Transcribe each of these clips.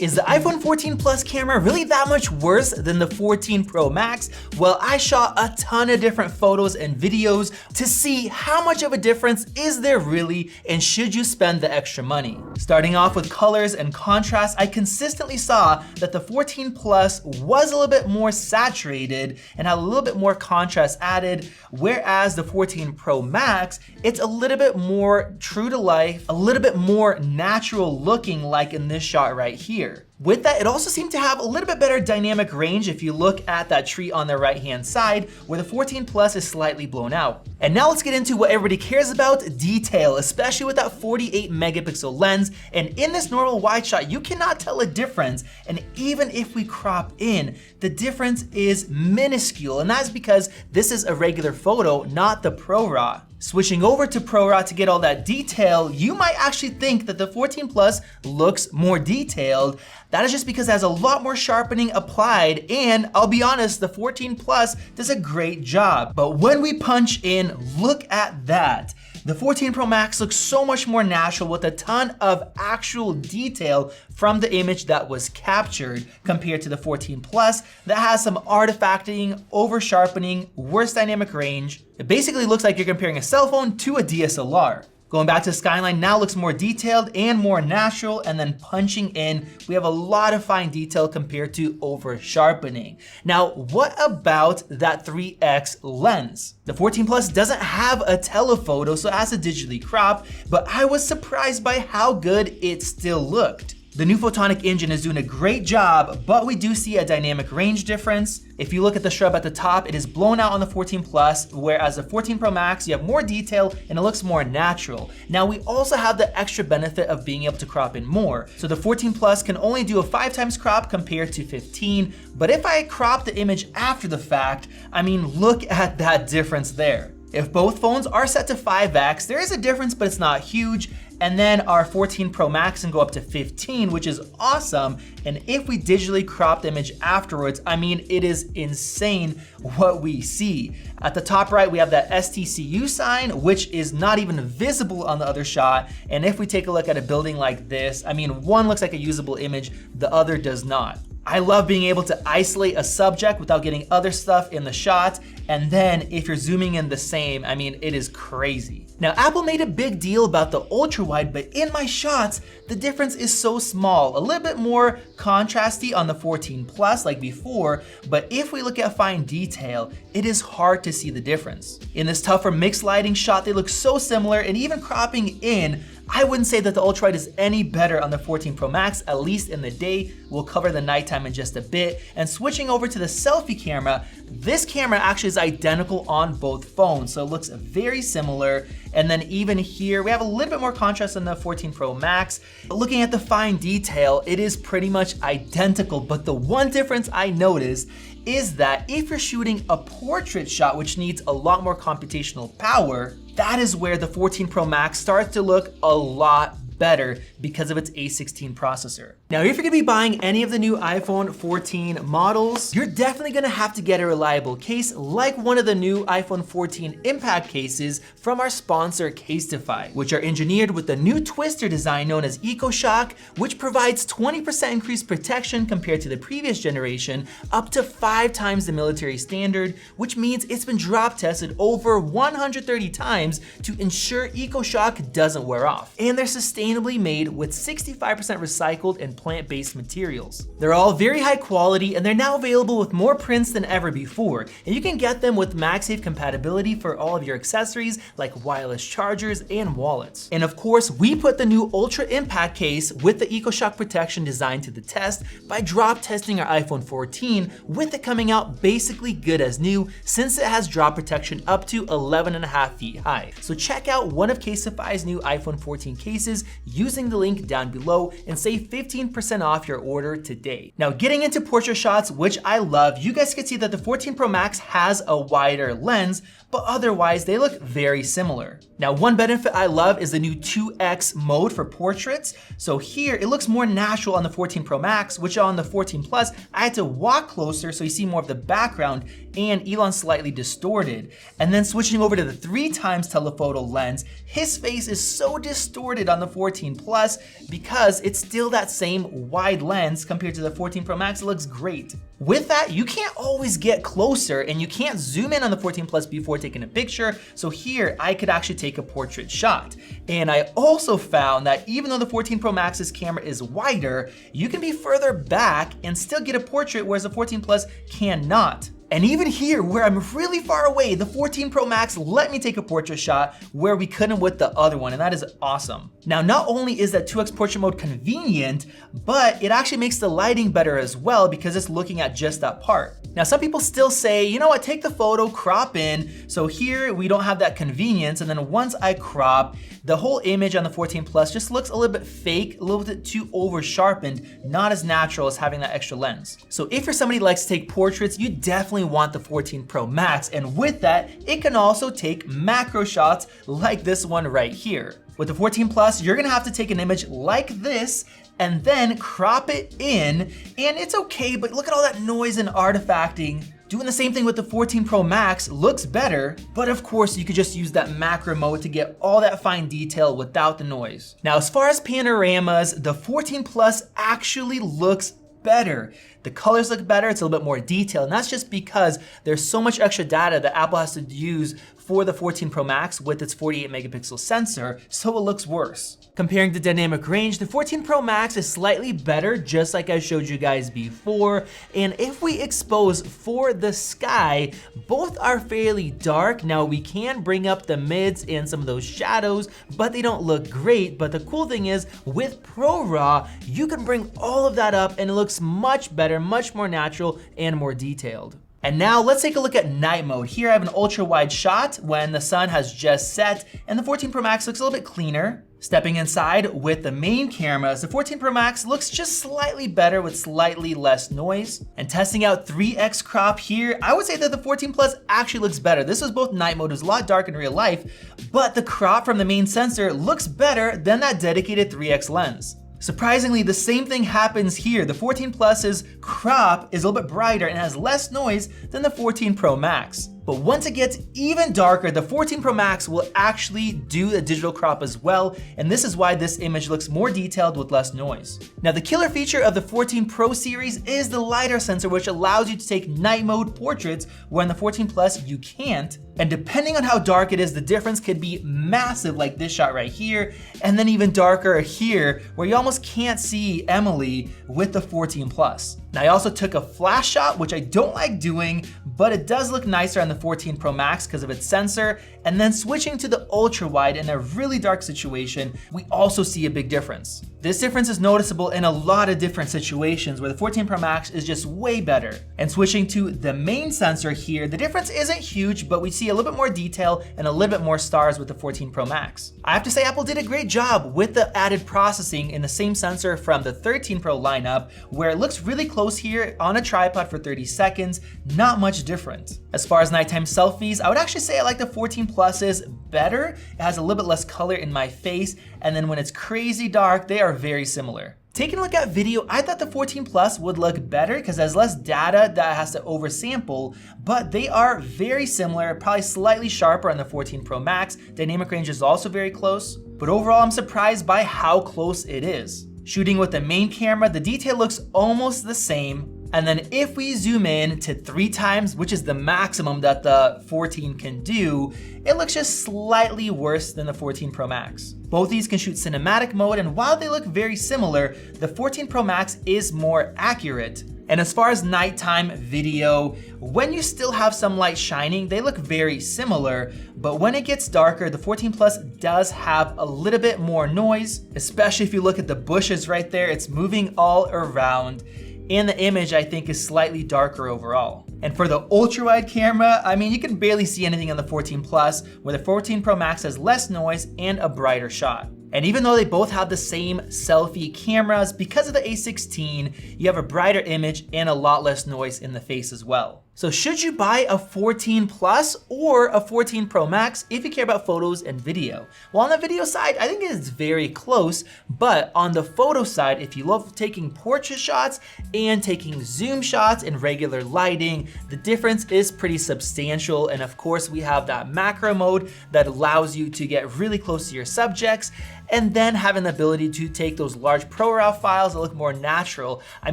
Is the iPhone 14 Plus camera really that much worse than the 14 Pro Max? Well, I shot a ton of different photos and videos to see how much of a difference is there really, and should you spend the extra money. Starting off with colors and contrast, I consistently saw that the 14 Plus was a little bit more saturated and had a little bit more contrast added, whereas the 14 Pro Max, it's a little bit more true to life, a little bit more natural looking, like in this shot right here. With that, it also seemed to have a little bit better dynamic range if you look at that tree on the right-hand side, where the 14 Plus is slightly blown out. And now let's get into what everybody cares about, detail, especially with that 48 megapixel lens. And in this normal wide shot, you cannot tell a difference. And even if we crop in, the difference is minuscule. And that's because this is a regular photo, not the Pro RAW. Switching over to Pro RAW to get all that detail, you might actually think that the 14 Plus looks more detailed. That is just because it has a lot more sharpening applied, and I'll be honest, the 14 Plus does a great job. But when we punch in, look at that. The 14 Pro Max looks so much more natural with a ton of actual detail from the image that was captured compared to the 14 Plus that has some artifacting, over sharpening, worse dynamic range. It basically looks like you're comparing a cell phone to a DSLR. Going back to Skyline now looks more detailed and more natural, and then punching in, we have a lot of fine detail compared to over sharpening. Now, what about that 3x lens? The 14 Plus doesn't have a telephoto, so it has to digitally crop, but I was surprised by how good it still looked. The new photonic engine is doing a great job, but we do see a dynamic range difference. If you look at the shrub at the top, it is blown out on the 14 Plus, whereas the 14 Pro Max, you have more detail and it looks more natural. Now we also have the extra benefit of being able to crop in more. So the 14 Plus can only do a 5x crop compared to 15, but if I crop the image after the fact, I mean, look at that difference there. If both phones are set to 5x, there is a difference, but it's not huge. And then our 14 Pro Max can go up to 15, which is awesome. And if we digitally crop the image afterwards, I mean, it is insane what we see. At the top right, we have that STCU sign, which is not even visible on the other shot. And if we take a look at a building like this, I mean, one looks like a usable image, the other does not. I love being able to isolate a subject without getting other stuff in the shot. And then if you're zooming in the same, I mean, it is crazy. Now, Apple made a big deal about the ultra-wide, but in my shots, the difference is so small. A little bit more contrasty on the 14 Plus like before, but if we look at fine detail, it is hard to see the difference. In this tougher mixed lighting shot, they look so similar, and even cropping in, I wouldn't say that the Ultrawide is any better on the 14 Pro Max, at least in the day. We'll cover the nighttime in just a bit. And switching over to the selfie camera, this camera actually is identical on both phones, so it looks very similar. And then even here, we have a little bit more contrast on the 14 Pro Max. But looking at the fine detail, it is pretty much identical. But the one difference I noticed is that if you're shooting a portrait shot, which needs a lot more computational power, that is where the 14 Pro Max starts to look a lot better because of its A16 processor. Now, if you're gonna be buying any of the new iPhone 14 models, you're definitely gonna have to get a reliable case like one of the new iPhone 14 impact cases from our sponsor Casetify, which are engineered with the new twister design known as EcoShock, which provides 20% increased protection compared to the previous generation, up to 5 times the military standard, which means it's been drop tested over 130 times to ensure EcoShock doesn't wear off. And they're sustainably made with 65% recycled and plant-based materials. They're all very high quality, and they're now available with more prints than ever before. And you can get them with MagSafe compatibility for all of your accessories like wireless chargers and wallets. And of course, we put the new Ultra Impact case with the EcoShock protection design to the test by drop testing our iPhone 14, with it coming out basically good as new since it has drop protection up to 11.5 feet high. So check out one of Casetify's new iPhone 14 cases using the link down below and save 15% off your order today. Now, getting into portrait shots, which I love, you guys can see that the 14 Pro Max has a wider lens, but otherwise they look very similar. Now, one benefit I love is the new 2x mode for portraits. So here it looks more natural on the 14 Pro Max, which on the 14 Plus, I had to walk closer so you see more of the background and Elon's slightly distorted. And then switching over to the 3x telephoto lens, his face is so distorted on the 14 Plus because it's still that same same wide lens compared to the 14 Pro Max, it looks great. With that, you can't always get closer and you can't zoom in on the 14 Plus before taking a picture. So here I could actually take a portrait shot. And I also found that even though the 14 Pro Max's camera is wider, you can be further back and still get a portrait, whereas the 14 Plus cannot. And even here, where I'm really far away, the 14 Pro Max let me take a portrait shot where we couldn't with the other one, and that is awesome. Now, not only is that 2x portrait mode convenient, but it actually makes the lighting better as well because it's looking at just that part. Now, some people still say, you know what, take the photo, crop in. So here we don't have that convenience, and then once I crop, the whole image on the 14 Plus just looks a little bit fake, a little bit too over sharpened, not as natural as having that extra lens. So if you're somebody who likes to take portraits, you definitely want the 14 Pro Max, and with that, it can also take macro shots like this one right here. With the 14 Plus, you're gonna have to take an image like this and then crop it in, and it's okay, but look at all that noise and artifacting. Doing the same thing with the 14 Pro Max looks better, but of course you could just use that macro mode to get all that fine detail without the noise. Now, as far as panoramas, the 14 Plus actually looks better. The colors look better, it's a little bit more detailed, and that's just because there's so much extra data that Apple has to use for the 14 Pro Max with its 48 megapixel sensor, so it looks worse. Comparing the dynamic range, the 14 Pro Max is slightly better, just like I showed you guys before, and if we expose for the sky, both are fairly dark. Now, we can bring up the mids and some of those shadows, but they don't look great. But the cool thing is, with Pro RAW, you can bring all of that up and it looks much better, much more natural and more detailed. And now let's take a look at night mode. Here I have an ultra wide shot when the sun has just set, and the 14 Pro Max looks a little bit cleaner. Stepping inside with the main cameras, the 14 Pro Max looks just slightly better with slightly less noise. And testing out 3x crop here, I would say that the 14 Plus actually looks better. This was both night mode, it was a lot dark in real life, but the crop from the main sensor looks better than that dedicated 3x lens. Surprisingly, the same thing happens here. The 14 Plus's crop is a little bit brighter and has less noise than the 14 Pro Max. But once it gets even darker, the 14 Pro Max will actually do a digital crop as well, and this is why this image looks more detailed with less noise. Now, the killer feature of the 14 Pro series is the LiDAR sensor, which allows you to take night mode portraits, where in the 14 Plus you can't. And depending on how dark it is, the difference could be massive, like this shot right here, and then even darker here, where you almost can't see Emily with the 14 Plus. Now, I also took a flash shot, which I don't like doing, but it does look nicer on the 14 Pro Max because of its sensor. And then switching to the ultra wide in a really dark situation, we also see a big difference. This difference is noticeable in a lot of different situations where the 14 Pro Max is just way better. And switching to the main sensor here, the difference isn't huge, but we see a little bit more detail and a little bit more stars with the 14 Pro Max. I have to say, Apple did a great job with the added processing in the same sensor from the 13 Pro lineup, where it looks really close here on a tripod for 30 seconds, not much different. As far as nighttime selfies, I would actually say I like the 14 Plus's better. It has a little bit less color in my face, and then when it's crazy dark, they are very similar. Taking a look at video, I thought the 14 Plus would look better because it has less data that it has to oversample, but they are very similar, probably slightly sharper on the 14 Pro Max. Dynamic range is also very close, but overall I'm surprised by how close it is. Shooting with the main camera, the detail looks almost the same. And then if we zoom in to 3 times, which is the maximum that the 14 can do, it looks just slightly worse than the 14 Pro Max. Both these can shoot cinematic mode, and while they look very similar, the 14 Pro Max is more accurate. And as far as nighttime video, when you still have some light shining, they look very similar, but when it gets darker, the 14 Plus does have a little bit more noise, especially if you look at the bushes right there, it's moving all around. And the image, I think, is slightly darker overall. And for the ultra-wide camera, I mean, you can barely see anything on the 14 Plus, where the 14 Pro Max has less noise and a brighter shot. And even though they both have the same selfie cameras, because of the A16, you have a brighter image and a lot less noise in the face as well. So should you buy a 14 Plus or a 14 Pro Max if you care about photos and video? Well, on the video side, I think it's very close, but on the photo side, if you love taking portrait shots and taking zoom shots in regular lighting, the difference is pretty substantial. And of course, we have that macro mode that allows you to get really close to your subjects. and then having the ability to take those large ProRAW files that look more natural. I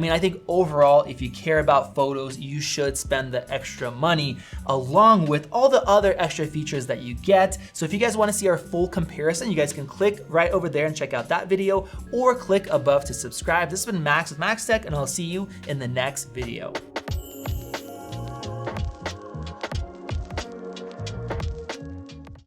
mean, I think overall, if you care about photos, you should spend the extra money along with all the other extra features that you get. So if you guys want to see our full comparison, you guys can click right over there and check out that video, or click above to subscribe. This has been Max with Max Tech, and I'll see you in the next video.